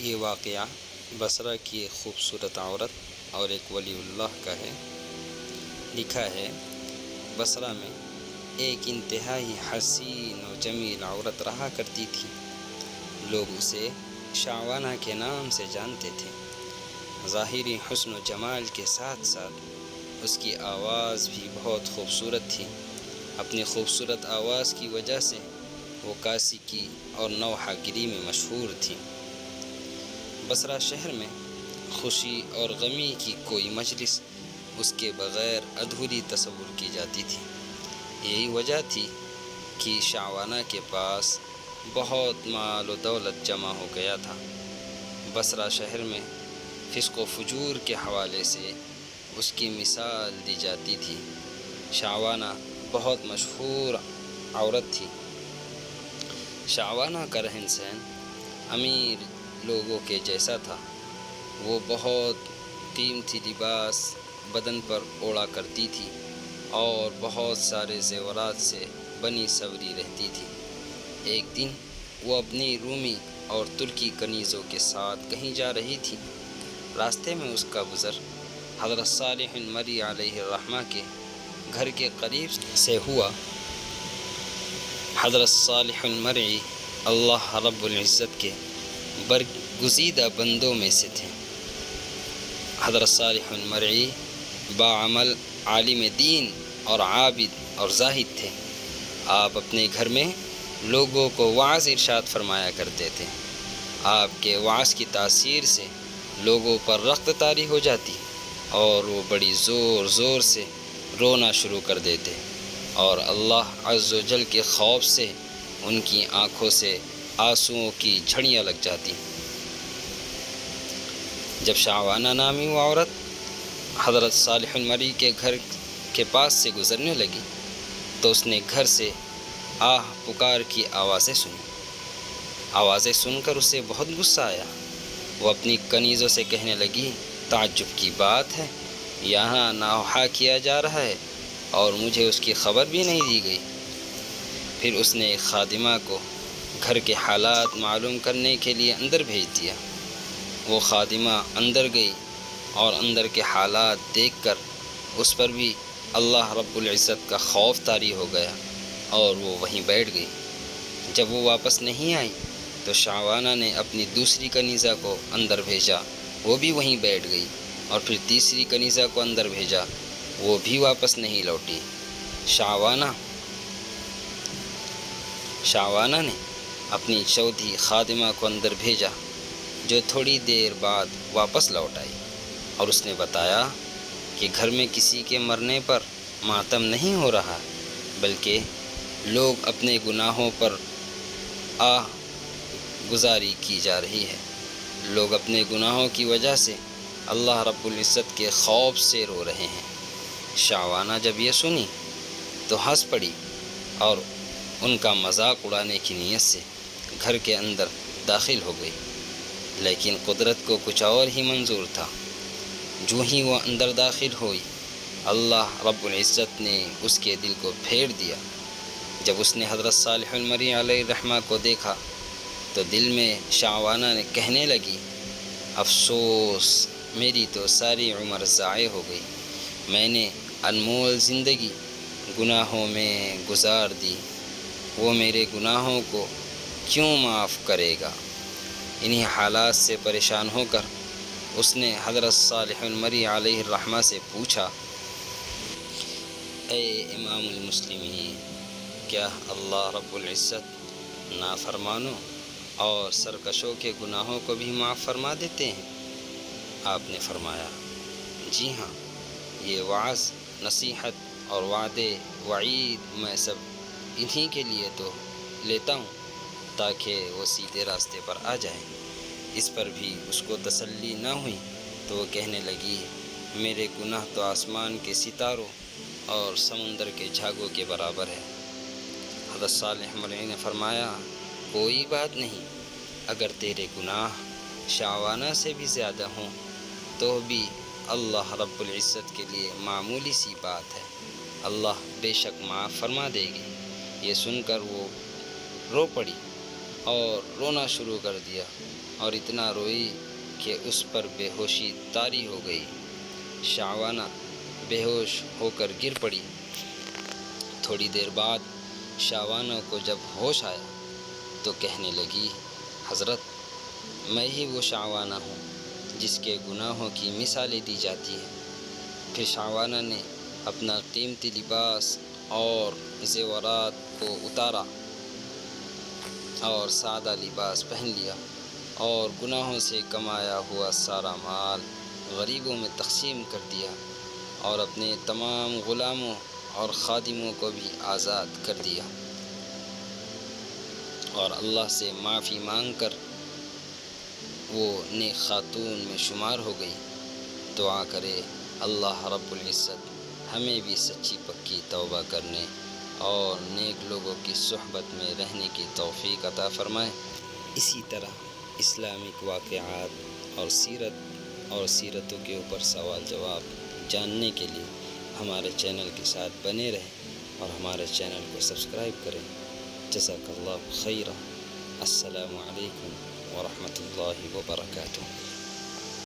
یہ واقعہ بصرہ کی ایک خوبصورت عورت اور ایک ولی اللہ کا ہے۔ لکھا ہے بصرہ میں ایک انتہائی حسین و جمیل عورت رہا کرتی تھی۔ لوگ اسے شعوانہ کے نام سے جانتے تھے۔ ظاہری حسن و جمال کے ساتھ ساتھ اس کی آواز بھی بہت خوبصورت تھی۔ اپنی خوبصورت آواز کی وجہ سے وہ کاسیکی اور نوحہ گری میں مشہور تھی۔ بصرہ شہر میں خوشی اور غمی کی کوئی مجلس اس کے بغیر ادھوری تصور کی جاتی تھی۔ یہی وجہ تھی کہ شعوانہ کے پاس بہت مال و دولت جمع ہو گیا تھا۔ بصرہ شہر میں فسق و فجور کے حوالے سے اس کی مثال دی جاتی تھی۔ شعوانہ بہت مشہور عورت تھی۔ شعوانہ کا رہن سہن امیر لوگوں کے جیسا تھا۔ وہ بہت قیمتی لباس بدن پر اوڑھا کرتی تھی اور بہت سارے زیورات سے بنی سوری رہتی تھی۔ ایک دن وہ اپنی رومی اور ترکی کنیزوں کے ساتھ کہیں جا رہی تھی۔ راستے میں اس کا گزر حضرت صالح المری علیہ الرحمہ کے گھر کے قریب سے ہوا۔ حضرت صالح المری اللہ رب العزت کے برگزیدہ بندوں میں سے تھے۔ حضرت صالح المری باعمل عالم دین اور عابد اور زاہد تھے۔ آپ اپنے گھر میں لوگوں کو وعظ ارشاد فرمایا کرتے تھے۔ آپ کے وعظ کی تاثیر سے لوگوں پر رخت طاری ہو جاتی اور وہ بڑی زور زور سے رونا شروع کر دیتے اور اللہ عز و جل کے خوف سے ان کی آنکھوں سے آنسوؤں کی جھڑیاں لگ جاتی۔ جب شعوانہ نامی وہ عورت حضرت صالح المری کے گھر کے پاس سے گزرنے لگی تو اس نے گھر سے آہ پکار کی آوازیں سنی۔ آوازیں سن کر اسے بہت غصہ آیا۔ وہ اپنی کنیزوں سے کہنے لگی، تعجب کی بات ہے، یہاں نوحہ کیا جا رہا ہے اور مجھے اس کی خبر بھی نہیں دی گئی۔ پھر اس نے ایک خادمہ کو گھر کے حالات معلوم کرنے کے لیے اندر بھیج دیا۔ وہ خادمہ اندر گئی اور اندر کے حالات دیکھ کر اس پر بھی اللہ رب العزت کا خوف طاری ہو گیا اور وہ وہیں بیٹھ گئی۔ جب وہ واپس نہیں آئی تو شعوانہ نے اپنی دوسری کنیزہ کو اندر بھیجا، وہ بھی وہیں بیٹھ گئی، اور پھر تیسری کنیزہ کو اندر بھیجا، وہ بھی واپس نہیں لوٹی۔ شعوانہ نے اپنی چوتھی خادمہ کو اندر بھیجا جو تھوڑی دیر بعد واپس لوٹ آئی، اور اس نے بتایا کہ گھر میں کسی کے مرنے پر ماتم نہیں ہو رہا، بلکہ لوگ اپنے گناہوں پر آہ گزاری کی جا رہی ہے۔ لوگ اپنے گناہوں کی وجہ سے اللہ رب العزت کے خوف سے رو رہے ہیں۔ شعوانہ جب یہ سنی تو ہنس پڑی اور ان کا مذاق اڑانے کی نیت سے گھر کے اندر داخل ہو گئی، لیکن قدرت کو کچھ اور ہی منظور تھا۔ جو ہی وہ اندر داخل ہوئی، اللہ رب العزت نے اس کے دل کو پھیر دیا۔ جب اس نے حضرت صالح المری علیہ الرحمہ کو دیکھا تو دل میں شعوانہ نے کہنے لگی، افسوس، میری تو ساری عمر ضائع ہو گئی، میں نے انمول زندگی گناہوں میں گزار دی، وہ میرے گناہوں کو کیوں معاف کرے گا؟ انہی حالات سے پریشان ہو کر اس نے حضرت صالح المری علیہ الرحمہ سے پوچھا، اے امام المسلمین، کیا اللہ رب العزت نافرمانوں اور سرکشوں کے گناہوں کو بھی معاف فرما دیتے ہیں؟ آپ نے فرمایا، جی ہاں، یہ وعظ، نصیحت اور وعدے وعید میں سب انہی کے لیے تو لیتا ہوں تاکہ وہ سیدھے راستے پر آ جائیں۔ اس پر بھی اس کو تسلی نہ ہوئی تو وہ کہنے لگی، میرے گناہ تو آسمان کے ستاروں اور سمندر کے جھاگوں کے برابر ہے۔ حضرت صالح المری نے فرمایا، کوئی بات نہیں، اگر تیرے گناہ شعوانہ سے بھی زیادہ ہوں تو بھی اللہ رب العزت کے لیے معمولی سی بات ہے، اللہ بے شک معاف فرما دے گی۔ یہ سن کر وہ رو پڑی اور رونا شروع کر دیا، اور اتنا روئی کہ اس پر بے ہوشی طاری ہو گئی۔ شعوانہ بے ہوش ہو کر گر پڑی۔ تھوڑی دیر بعد شعوانہ کو جب ہوش آیا تو کہنے لگی، حضرت میں ہی وہ شعوانہ ہوں جس کے گناہوں کی مثالیں دی جاتی ہیں۔ پھر شعوانہ نے اپنا قیمتی لباس اور زیورات کو اتارا اور سادہ لباس پہن لیا، اور گناہوں سے کمایا ہوا سارا مال غریبوں میں تقسیم کر دیا، اور اپنے تمام غلاموں اور خادموں کو بھی آزاد کر دیا، اور اللہ سے معافی مانگ کر وہ نیک خاتون میں شمار ہو گئی۔ دعا کرے اللہ رب العزت ہمیں بھی سچی پکی توبہ کرنے اور نیک لوگوں کی صحبت میں رہنے کی توفیق عطا فرمائے۔ اسی طرح اسلامک واقعات اور سیرتوں کے اوپر سوال جواب جاننے کے لیے ہمارے چینل کے ساتھ بنے رہیں اور ہمارے چینل کو سبسکرائب کریں۔ جزاک اللہ خیرا۔ السلام علیکم ورحمۃ اللہ وبرکاتہ۔